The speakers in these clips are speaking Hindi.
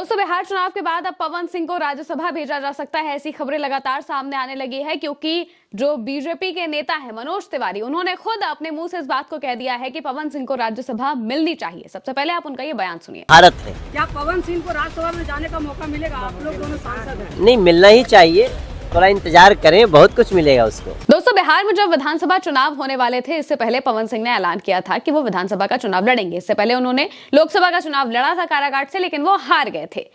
दोस्तों, बिहार चुनाव के बाद अब पवन सिंह को राज्यसभा भेजा जा सकता है, ऐसी खबरें लगातार सामने आने लगी है। क्योंकि जो बीजेपी के नेता हैं मनोज तिवारी, उन्होंने खुद अपने मुंह से इस बात को कह दिया है कि पवन सिंह को राज्यसभा मिलनी चाहिए। सबसे पहले आप उनका ये बयान सुनिए। भारत है, क्या पवन सिंह को राज्यसभा में जाने का मौका मिलेगा? आप लोग दोनों सांसद हैं। नहीं मिलना ही चाहिए, थोड़ा इंतजार करें, बहुत कुछ मिलेगा उसको। दोस्तों, बिहार में जब विधानसभा चुनाव होने वाले थे, इससे पहले पवन सिंह ने ऐलान किया था कि वो विधानसभा का चुनाव लड़ेंगे। इससे पहले उन्होंने लोकसभा का चुनाव लड़ा था कारागाट से, लेकिन वो हार गए थे।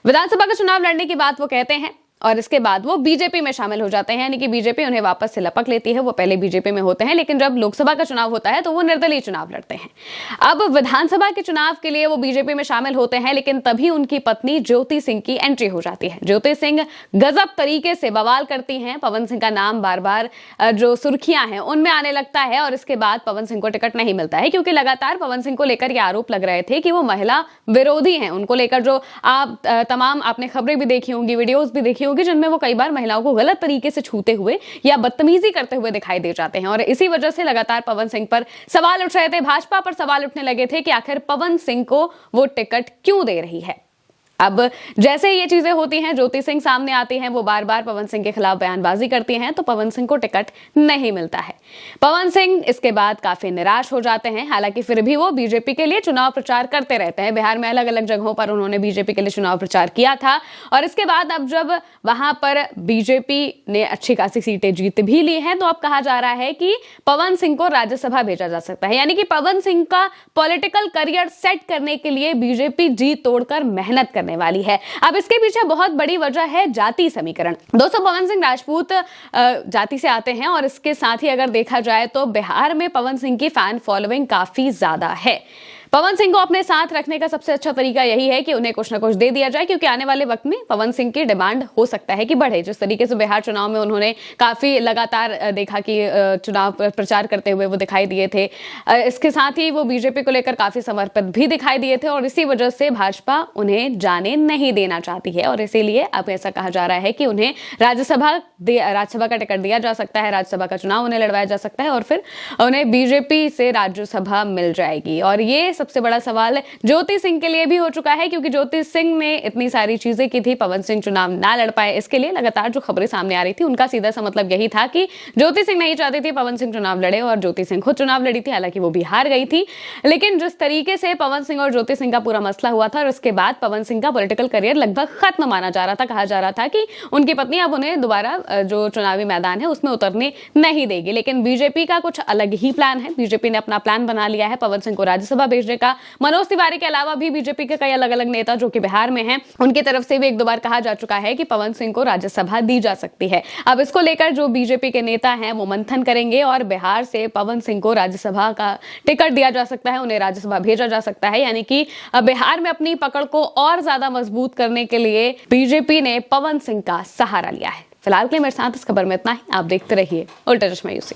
विधानसभा का चुनाव लड़ने की बात वो कहते हैं और इसके बाद वो बीजेपी में शामिल हो जाते हैं, यानी कि बीजेपी उन्हें वापस से लपक लेती है। वो पहले बीजेपी में होते हैं, लेकिन जब लोकसभा का चुनाव होता है तो वो निर्दलीय चुनाव लड़ते हैं। अब विधानसभा के चुनाव के लिए वो बीजेपी में शामिल होते हैं, लेकिन तभी उनकी पत्नी ज्योति सिंह की एंट्री हो जाती है। ज्योति सिंह गजब तरीके से बवाल करती हैं। पवन सिंह का नाम बार बार जो सुर्खियां हैं उनमें आने लगता है और इसके बाद पवन सिंह को टिकट नहीं मिलता है, क्योंकि लगातार पवन सिंह को लेकर ये आरोप लग रहे थे कि वो महिला विरोधी हैं। उनको लेकर जो आप तमाम आपने खबरें भी देखी होंगी, वीडियोज भी देखी होगी, जिनमें वो कई बार महिलाओं को गलत तरीके से छूते हुए या बदतमीजी करते हुए दिखाई दे जाते हैं। और इसी वजह से लगातार पवन सिंह पर सवाल उठ रहे थे, भाजपा पर सवाल उठने लगे थे कि आखिर पवन सिंह को वो टिकट क्यों दे रही है। अब जैसे ये चीजें होती हैं, ज्योति सिंह सामने आती हैं, वो बार बार पवन सिंह के खिलाफ बयानबाजी करती हैं, तो पवन सिंह को टिकट नहीं मिलता है। पवन सिंह इसके बाद काफी निराश हो जाते हैं। हालांकि फिर भी वो बीजेपी के लिए चुनाव प्रचार करते रहते हैं। बिहार में अलग अलग जगहों पर उन्होंने बीजेपी के लिए चुनाव प्रचार किया था और इसके बाद अब जब वहां पर बीजेपी ने अच्छी खासी सीटें जीत भी ली हैं, तो अब कहा जा रहा है कि पवन सिंह को राज्यसभा भेजा जा सकता है। यानी कि पवन सिंह का पॉलिटिकल करियर सेट करने के लिए बीजेपी जी तोड़कर मेहनत करने वाली है। अब इसके पीछे बहुत बड़ी वजह है जाति समीकरण। दोस्तों, पवन सिंह राजपूत जाति से आते हैं और इसके साथ ही अगर देखा जाए तो बिहार में पवन सिंह की फैन फॉलोइंग काफी ज्यादा है। पवन सिंह को अपने साथ रखने का सबसे अच्छा तरीका यही है कि उन्हें कुछ ना कुछ दे दिया जाए, क्योंकि आने वाले वक्त में पवन सिंह की डिमांड हो सकता है कि बढ़े। जिस तरीके से बिहार चुनाव में उन्होंने काफी लगातार देखा कि चुनाव प्रचार करते हुए वो दिखाई दिए थे, इसके साथ ही वो बीजेपी को लेकर काफी समर्पित भी दिखाई दिए थे और इसी वजह से भाजपा उन्हें जाने नहीं देना चाहती है। और इसीलिए अब ऐसा कहा जा रहा है कि उन्हें राज्यसभा का टिकट दिया जा सकता है, राज्यसभा का चुनाव उन्हें लड़वाया जा सकता है और फिर उन्हें बीजेपी से राज्यसभा मिल जाएगी। और ये सबसे बड़ा सवाल ज्योति सिंह के लिए भी हो चुका है, क्योंकि ज्योति सिंह ने इतनी सारी चीजें की थी, पवन सिंह चुनाव ना लड़ पाए। इसके लिए लगातार जो खबरें सामने आ रही थी उनका सीधा सा मतलब यही था कि ज्योति सिंह नहीं चाहती थी पवन सिंह चुनाव लड़े और ज्योति सिंह खुद चुनाव लड़ी थी। हालांकि वो भी हार गई थी, लेकिन जिस तरीके से पवन सिंह और ज्योति सिंह का पूरा मसला हुआ था और उसके बाद पवन सिंह का पॉलिटिकल करियर लगभग खत्म माना जा रहा था। कहा जा रहा था कि उनकी पत्नी अब उन्हें दोबारा जो चुनावी मैदान है उसमें उतरने नहीं देगी। लेकिन बीजेपी का कुछ अलग ही प्लान है। बीजेपी ने अपना प्लान बना लिया है पवन सिंह को राज्यसभा भेजने का। मनोज तिवारी के अलावा भी बीजेपी के कई अलग अलग नेता जो कि बिहार में हैं, उनकी तरफ से भी एक दो बार कहा जा चुका है कि पवन सिंह को राज्यसभा दी जा सकती है। अब इसको लेकर जो बीजेपी के नेता हैं वो मंथन करेंगे और बिहार से पवन सिंह को राज्यसभा का टिकट दिया जा सकता है, उन्हें राज्यसभा भेजा जा सकता है। यानी कि बिहार में अपनी पकड़ को और ज्यादा मजबूत करने के लिए बीजेपी ने पवन सिंह का सहारा लिया है। फिलहाल के लिए मेरे साथ इस खबर में इतना ही। आप देखते रहिए उल्टा चश्मा यूसी।